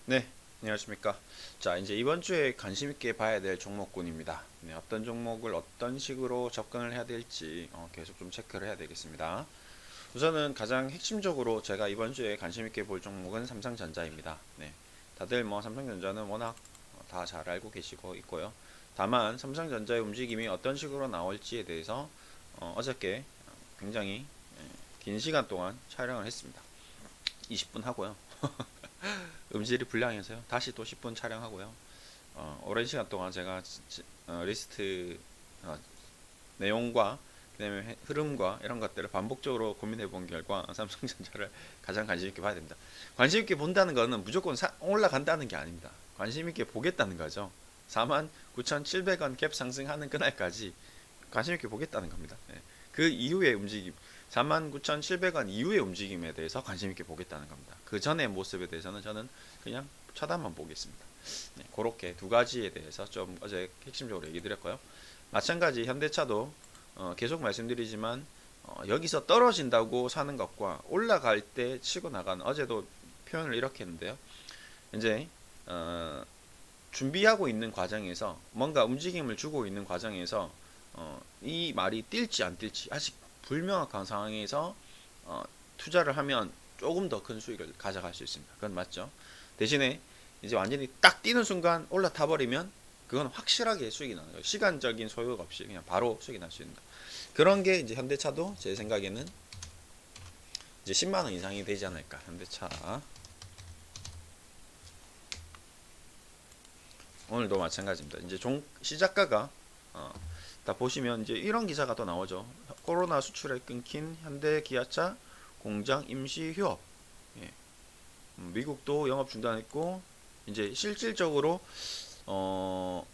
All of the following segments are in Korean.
네, 안녕하십니까. 자, 이제 이번 주에 관심 있게 봐야 될 종목군입니다. 네, 어떤 종목을 어떤 식으로 접근을 해야 될지 계속 좀 체크를 해야 되겠습니다. 우선은 가장 핵심적으로 제가 이번 주에 관심 있게 볼 종목은 삼성전자입니다. 네, 다들 뭐 삼성전자는 워낙 다 잘 알고 계시고 있고요. 다만 삼성전자의 움직임이 어떤 식으로 나올지에 대해서 어저께 굉장히 긴 시간 동안 촬영을 했습니다. 20분 하고요. 음질이 불량해서요. 다시 또 10분 촬영하고요. 오랜 시간 동안 제가 리스트 어, 내용과 그다음에 흐름과 이런 것들을 반복적으로 고민해 본 결과 삼성전자를 가장 관심 있게 봐야 됩니다. 관심 있게 본다는 거는 무조건 올라간다는 게 아닙니다. 관심 있게 보겠다는 거죠. 49,700원 갭 상승하는 그날까지 관심 있게 보겠다는 겁니다. 예. 그 이후의 움직임, 49,700원 이후의 움직임에 대해서 관심 있게 보겠다는 겁니다. 그 전의 모습에 대해서는 저는 그냥 쳐다만 보겠습니다. 네, 그렇게 두 가지에 대해서 좀 어제 핵심적으로 얘기 드렸고요. 마찬가지 현대차도 계속 말씀드리지만 여기서 떨어진다고 사는 것과 올라갈 때 치고 나가는, 어제도 표현을 이렇게 했는데요. 이제 준비하고 있는 과정에서 뭔가 움직임을 주고 있는 과정에서 이 말이 뛸지 안 뛸지 아직 불명확한 상황에서 투자를 하면 조금 더 큰 수익을 가져갈 수 있습니다. 그건 맞죠. 대신에 이제 완전히 딱 뛰는 순간 올라타 버리면 그건 확실하게 수익이 나는 거예요. 시간적인 소요가 없이 그냥 바로 수익이 날 수 있는 거. 그런 게 이제 현대차도 제 생각에는 이제 10만 원 이상이 되지 않을까. 현대차 오늘도 마찬가지입니다. 이제 시작가가 다 보시면 이제 이런 기사가 또 나오죠. 코로나 수출에 끊긴 현대 기아차 공장 임시 휴업. 예. 미국도 영업 중단했고 이제 실질적으로 어,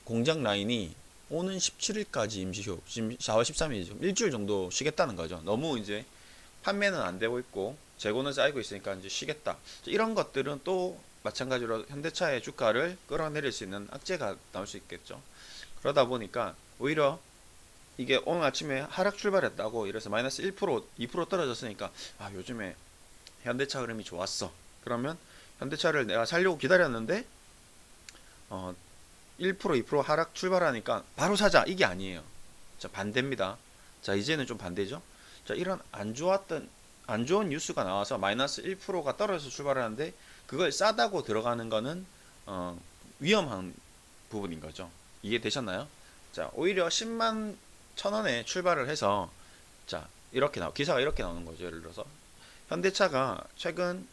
공장 라인이 오는 17일까지 임시 휴업. 지금 4월 13일이죠. 일주일 정도 쉬겠다는 거죠. 너무 이제 판매는 안 되고 있고 재고는 쌓이고 있으니까 이제 쉬겠다. 이런 것들은 또 마찬가지로 현대차의 주가를 끌어내릴 수 있는 악재가 나올 수 있겠죠. 그러다 보니까 오히려 이게 오늘 아침에 하락 출발했다고 이래서 마이너스 1%, 2% 떨어졌으니까 요즘에 현대차 흐름이 좋았어. 그러면 현대차를 내가 살려고 기다렸는데 1%, 2% 하락 출발하니까 바로 사자. 이게 아니에요. 자, 반대입니다. 자, 이제는 좀 반대죠. 자, 이런 안 좋은 뉴스가 나와서 마이너스 1%가 떨어져서 출발하는데 그걸 싸다고 들어가는 거는 위험한 부분인 거죠. 이해되셨나요? 자, 오히려 10만 1,000원에 출발을 해서 자, 기사가 이렇게 나오는 거죠. 예를 들어서 현대차가 최근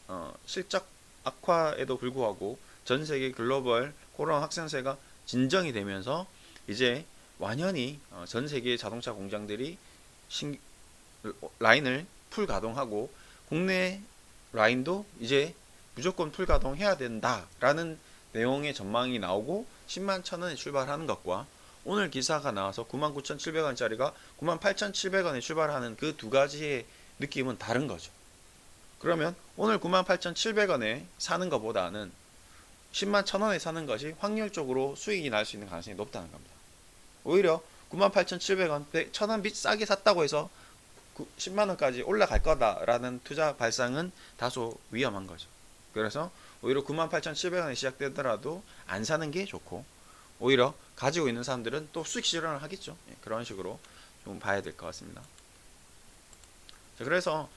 실적 악화에도 불구하고 전 세계 글로벌 코로나 확산세가 진정이 되면서 이제 완연히 전 세계 자동차 공장들이 신, 라인을 풀 가동하고 국내 라인도 이제 무조건 풀 가동해야 된다라는 내용의 전망이 나오고 10만 1,000원에 출발하는 것과 오늘 기사가 나와서 99,700원짜리가 98,700원에 출발하는 그 두 가지의 느낌은 다른 거죠. 그러면 오늘 98,700원에 사는 것보다는 10만 1,000원에 사는 것이 확률적으로 수익이 날 수 있는 가능성이 높다는 겁니다. 오히려 98,700원, 1,000원 빚 싸게 샀다고 해서 10만원까지 올라갈 거다라는 투자 발상은 다소 위험한 거죠. 그래서 오히려 98,700원에 시작되더라도 안 사는 게 좋고 오히려 가지고 있는 사람들은 또 수익 실현을 하겠죠. 그런 식으로 좀 봐야 될 것 같습니다. 자, 그래서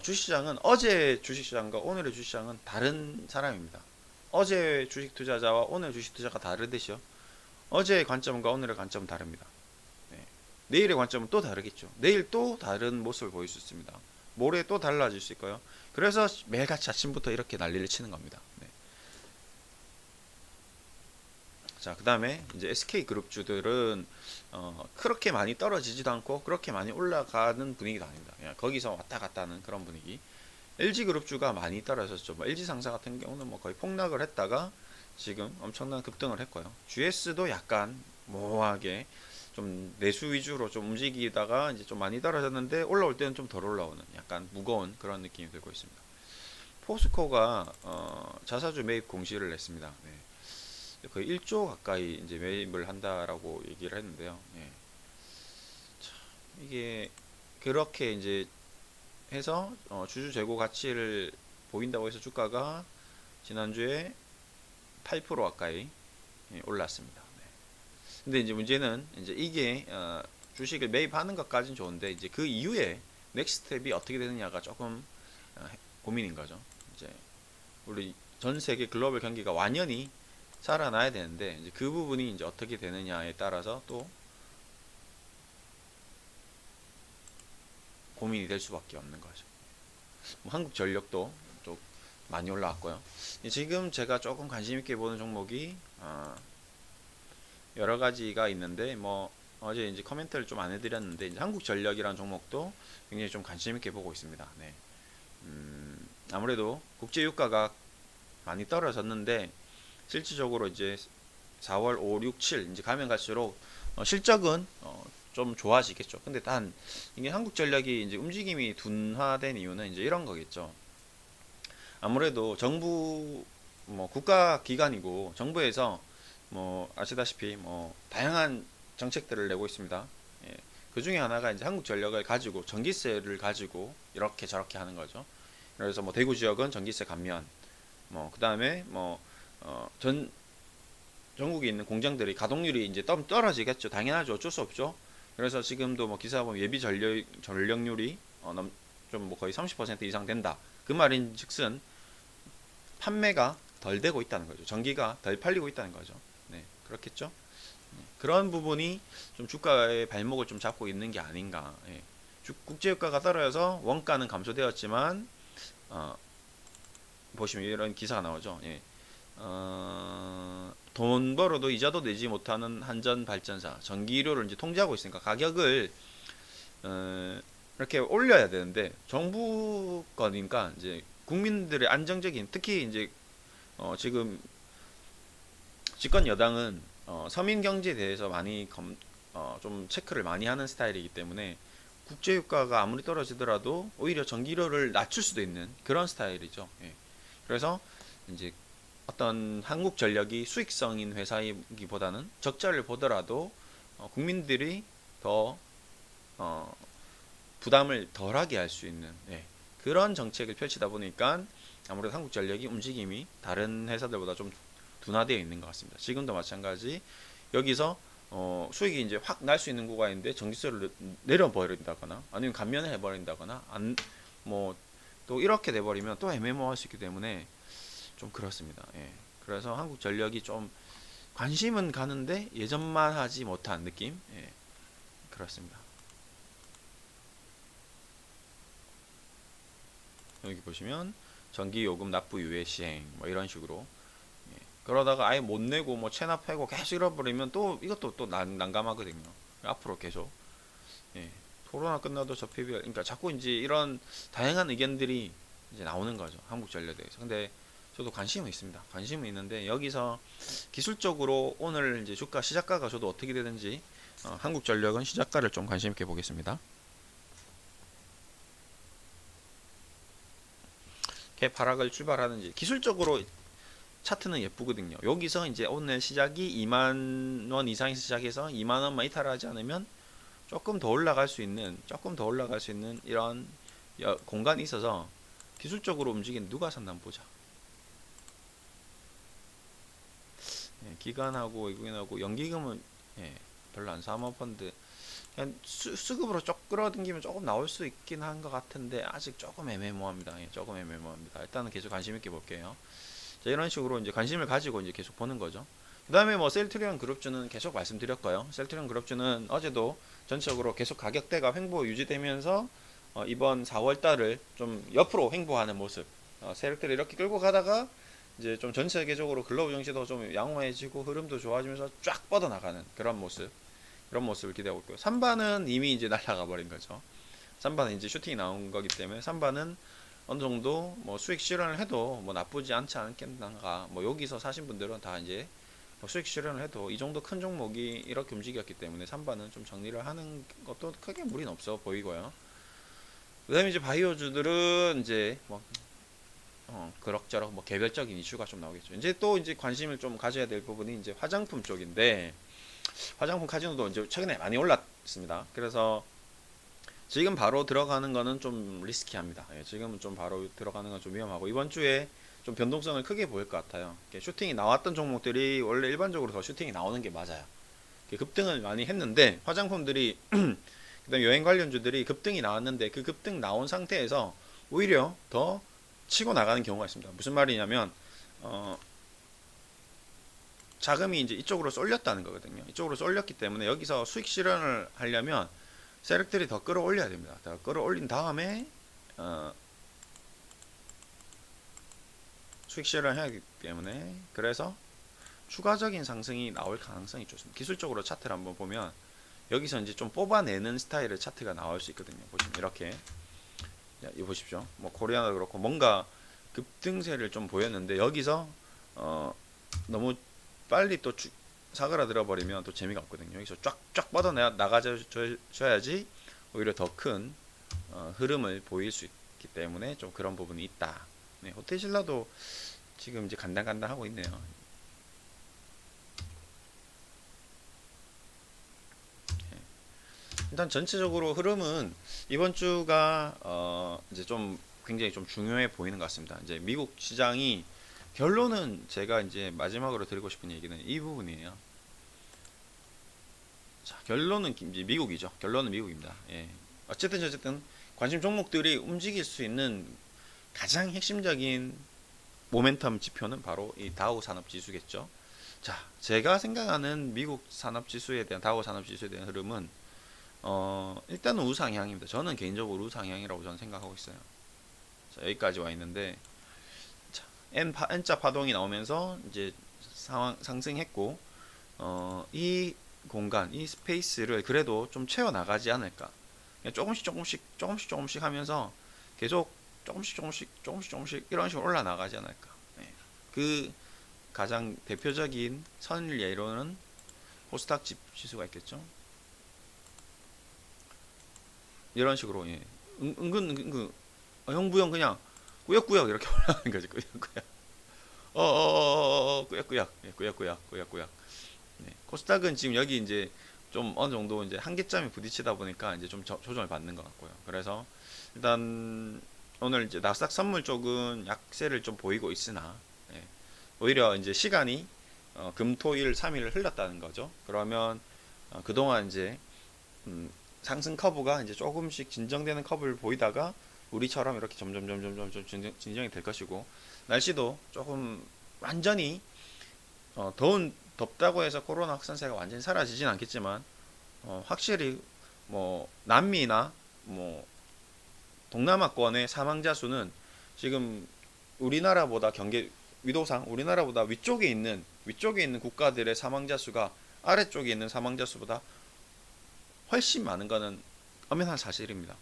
주식시장은 어제 주식시장과 오늘의 주식시장은 다른 사람입니다. 어제 주식 투자자와 오늘 주식 투자가 다르듯이요. 어제의 관점과 오늘의 관점은 다릅니다. 네. 내일의 관점은 또 다르겠죠. 내일 또 다른 모습을 보일 수 있습니다. 모레 또 달라질 수 있고요. 그래서 매일같이 아침부터 이렇게 난리를 치는 겁니다. 네. 자, 그 다음에 이제 SK그룹주들은 그렇게 많이 떨어지지도 않고 그렇게 많이 올라가는 분위기도 아닙니다. 그냥 거기서 왔다 갔다 하는 그런 분위기. LG그룹주가 많이 떨어졌죠. 뭐 LG상사 같은 경우는 뭐 거의 폭락을 했다가 지금 엄청난 급등을 했고요. GS도 약간 모호하게 좀 내수 위주로 좀 움직이다가 이제 좀 많이 떨어졌는데 올라올 때는 좀 덜 올라오는 약간 무거운 그런 느낌이 들고 있습니다. 포스코가 자사주 매입 공시를 냈습니다. 네. 거의 1조 가까이 이제 매입을 한다라고 얘기를 했는데요. 네. 이게 그렇게 이제 해서 주주 재고 가치를 보인다고 해서 주가가 지난주에 8% 가까이 올랐습니다. 네. 근데 이제 문제는 이제 이게 주식을 매입하는 것까지는 좋은데 이제 그 이후에 넥스트 스텝이 어떻게 되느냐가 조금 고민인 거죠. 이제 우리 전 세계 글로벌 경기가 완연히 살아나야 되는데 이제 그 부분이 이제 어떻게 되느냐에 따라서 또 고민이 될 수밖에 없는 거죠. 뭐 한국전력도 좀 많이 올라왔고요. 지금 제가 조금 관심 있게 보는 종목이 여러 가지가 있는데 뭐 어제 이제 코멘트를 좀 안 해드렸는데 이제 한국전력이라는 종목도 굉장히 좀 관심 있게 보고 있습니다. 네. 아무래도 국제유가가 많이 떨어졌는데 실질적으로 이제 4월 5, 6, 7 이제 가면 갈수록 실적은 좀 좋아지겠죠. 근데 단 이게 한국전력이 이제 움직임이 둔화된 이유는 이제 이런 거겠죠. 아무래도 정부 뭐 국가 기관이고 정부에서 뭐 아시다시피 뭐 다양한 정책들을 내고 있습니다. 예. 그 중에 하나가 이제 한국전력을 가지고 전기세를 가지고 이렇게 저렇게 하는 거죠. 그래서 뭐 대구 지역은 전기세 감면, 뭐 그다음에 뭐 전 전국에 있는 공장들이 가동률이 이제 떨어지겠죠. 당연하죠. 어쩔 수 없죠. 그래서 지금도 뭐 기사 보면 예비 전력률이 좀 뭐 거의 30% 이상 된다. 그 말인즉슨 판매가 덜 되고 있다는 거죠. 전기가 덜 팔리고 있다는 거죠. 네, 그렇겠죠. 그런 부분이 좀 주가의 발목을 좀 잡고 있는 게 아닌가. 예. 국제유가가 떨어져서 원가는 감소되었지만 보시면 이런 기사가 나오죠. 예. 돈 벌어도 이자도 내지 못하는 한전 발전사 전기료를 이제 통제하고 있으니까 가격을 이렇게 올려야 되는데 정부 거니까 이제 국민들의 안정적인 특히 이제 지금 집권 여당은 서민 경제에 대해서 많이 좀 체크를 많이 하는 스타일이기 때문에 국제유가가 아무리 떨어지더라도 오히려 전기료를 낮출 수도 있는 그런 스타일이죠. 예. 그래서 이제 어떤 한국전력이 수익성인 회사이기보다는 적자를 보더라도 국민들이 더 부담을 덜하게 할 수 있는 그런 정책을 펼치다 보니까 아무래도 한국전력이 움직임이 다른 회사들보다 좀 둔화되어 있는 것 같습니다. 지금도 마찬가지 여기서 수익이 이제 확 날 수 있는 구간인데 전기세를 내려버린다거나 아니면 감면을 해버린다거나 뭐 또 이렇게 돼버리면 또 애매모호할 수 있기 때문에 좀 그렇습니다. 예. 그래서 한국전력이 좀 관심은 가는데 예전만 하지 못한 느낌? 예. 그렇습니다. 여기 보시면 전기요금 납부 유예 시행 뭐 이런 식으로 그러다가 아예 못 내고 뭐 체납하고 계속 잃어버리면 또 이것도 또 난감하거든요. 앞으로 계속 토론화 끝나도 저 PBR 그러니까 자꾸 이제 이런 다양한 의견들이 이제 나오는 거죠. 한국전력에 대해서. 근데 저도 관심은 있습니다. 관심은 있는데 여기서 기술적으로 오늘 이제 주가 시작가가 저도 어떻게 되는지 한국전력은 시작가를 좀 관심 있게 보겠습니다. 갭 하락을 출발하는지 기술적으로 차트는 예쁘거든요. 여기서 이제 오늘 시작이 2만원 이상에서 시작해서 2만원만 이탈하지 않으면 조금 더 올라갈 수 있는 이런 공간이 있어서 기술적으로 움직이는 누가 샀나 한번 보자. 기관하고 외국인하고 연기금은 별로 안 사모펀드 그냥 수급으로 쭉 끌어당기면 조금 나올 수 있긴 한 것 같은데 아직 조금 애매모호합니다. 조금 애매모호합니다. 일단은 계속 관심 있게 볼게요. 자, 이런 식으로 이제 관심을 가지고 이제 계속 보는 거죠. 그 다음에 뭐 셀트리온 그룹주는 계속 말씀드렸고요. 셀트리온 그룹주는 어제도 전체적으로 계속 가격대가 횡보 유지되면서 이번 4월 달을 좀 옆으로 횡보하는 모습. 세력들이 이렇게 끌고 가다가 이제 좀 전 세계적으로 글로벌 증시도 좀 양호해지고 흐름도 좋아지면서 쫙 뻗어나가는 그런 모습을 기대하고 있고요. 3반은 이미 이제 날아가 버린 거죠. 3반은 이제 슈팅이 나온 거기 때문에 3반은 어느 정도 뭐 수익 실현을 해도 뭐 나쁘지 않지 않겠는가. 뭐 여기서 사신 분들은 다 이제 뭐 수익 실현을 해도 이 정도 큰 종목이 이렇게 움직였기 때문에 3반은 좀 정리를 하는 것도 크게 무리는 없어 보이고요. 그 다음에 이제 바이오주들은 이제 뭐 그럭저럭 뭐 개별적인 이슈가 좀 나오겠죠. 이제 또 이제 관심을 좀 가져야 될 부분이 이제 화장품 쪽인데 화장품 카지노도 이제 최근에 많이 올랐습니다. 그래서 지금 바로 들어가는 거는 좀 리스키합니다. 지금은 좀 바로 들어가는 건 좀 위험하고 이번 주에 좀 변동성을 크게 보일 것 같아요. 슈팅이 나왔던 종목들이 원래 일반적으로 더 슈팅이 나오는 게 맞아요. 급등을 많이 했는데 화장품들이 그다음 여행 관련주들이 급등이 나왔는데 그 급등 나온 상태에서 오히려 더 치고 나가는 경우가 있습니다. 무슨 말이냐면 자금이 이제 이쪽으로 쏠렸다는 거거든요. 이쪽으로 쏠렸기 때문에 여기서 수익 실현을 하려면 세력들이 더 끌어올려야 됩니다. 더 끌어올린 다음에 수익 실현을 해야 하기 때문에 그래서 추가적인 상승이 나올 가능성이 좋습니다. 기술적으로 차트를 한번 보면 여기서 이제 좀 뽑아내는 스타일의 차트가 나올 수 있거든요. 보시면 이렇게 이 보십시오. 뭐 코리아도 그렇고 뭔가 급등세를 좀 보였는데 여기서 너무 빨리 또 사그라들어 버리면 또 재미가 없거든요. 여기서 쫙쫙 뻗어 나가줘야지 오히려 더 큰 흐름을 보일 수 있기 때문에 좀 그런 부분이 있다. 네, 호텔신라도 지금 이제 간당간당 하고 있네요. 일단 전체적으로 흐름은 이번 주가 이제 좀 굉장히 좀 중요해 보이는 것 같습니다. 이제 미국 시장이 결론은 제가 이제 마지막으로 드리고 싶은 얘기는 이 부분이에요. 자, 결론은 이제 미국이죠. 결론은 미국입니다. 예. 어쨌든 관심 종목들이 움직일 수 있는 가장 핵심적인 모멘텀 지표는 바로 이 다우 산업 지수겠죠. 자, 제가 생각하는 미국 산업 지수에 대한 다우 산업 지수에 대한 흐름은 일단은 우상향입니다. 저는 개인적으로 우상향이라고 저는 생각하고 있어요. 자, 여기까지 와 있는데 자, N자 파동이 나오면서 이제 상승했고 이 공간, 이 스페이스를 그래도 좀 채워 나가지 않을까. 그냥 조금씩 하면서 계속 조금씩 이런 식으로 올라 나가지 않을까. 네. 그 가장 대표적인 선일 예로는 코스닥 지수가 있겠죠. 이런 식으로 예. 은근 형부형 그냥 꾸역꾸역 이렇게 올라가는 거지. 꾸역꾸역. 꾸역꾸역. 네. 코스닥은 지금 여기 이제 좀 어느 정도 이제 한계점에 부딪히다 보니까 이제 좀 조정을 받는 것 같고요. 그래서 일단 오늘 이제 나스닥 선물 쪽은 약세를 좀 보이고 있으나 예. 오히려 이제 시간이 금, 토, 일, 3일을 흘렀다는 거죠. 그러면 그동안 이제 상승 커브가 이제 조금씩 진정되는 커브를 보이다가 우리처럼 이렇게 점점 진정이 될 것이고 날씨도 조금 완전히 덥다고 해서 코로나 확산세가 완전히 사라지진 않겠지만 확실히 뭐 남미나 뭐 동남아권의 사망자 수는 지금 우리나라보다 위도상 우리나라보다 위쪽에 있는 국가들의 사망자 수가 아래쪽에 있는 사망자 수보다 훨씬 많은 거는 엄연한 사실입니다.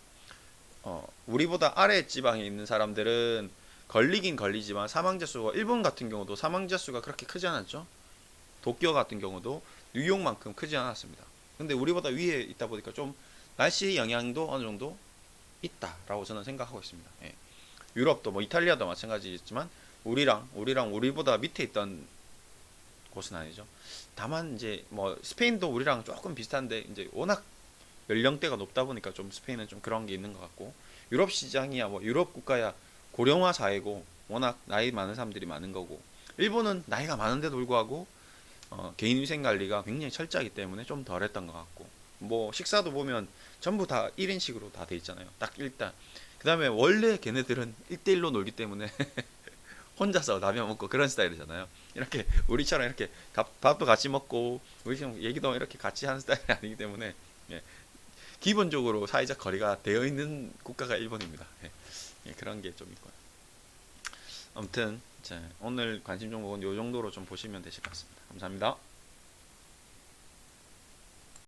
우리보다 아래 지방에 있는 사람들은 걸리긴 걸리지만 사망자 수가 일본 같은 경우도 사망자 수가 그렇게 크지 않았죠. 도쿄 같은 경우도 뉴욕만큼 크지 않았습니다. 근데 우리보다 위에 있다 보니까 좀 날씨 영향도 어느 정도 있다라고 저는 생각하고 있습니다. 예. 유럽도 뭐 이탈리아도 마찬가지겠지만 우리보다 밑에 있던 곳은 아니죠. 다만 이제 뭐 스페인도 우리랑 조금 비슷한데 이제 워낙 연령대가 높다 보니까 좀 스페인은 좀 그런 게 있는 것 같고 유럽 시장이야 뭐 유럽 국가야 고령화 사회고 워낙 나이 많은 사람들이 많은 거고 일본은 나이가 많은데도 불구하고 개인위생 관리가 굉장히 철저하기 때문에 좀 덜했던 것 같고 뭐 식사도 보면 전부 다 1인식으로 다 돼 있잖아요. 딱 일단 그 다음에 원래 걔네들은 1대1로 놀기 때문에 혼자서 라면 먹고 그런 스타일이잖아요. 이렇게 우리처럼 이렇게 밥도 같이 먹고 우리 지금 얘기도 이렇게 같이 하는 스타일이 아니기 때문에 예, 기본적으로 사회적 거리가 되어 있는 국가가 일본입니다. 예, 그런 게 좀 있고요. 아무튼 오늘 관심 종목은 이 정도로 좀 보시면 되실 것 같습니다. 감사합니다.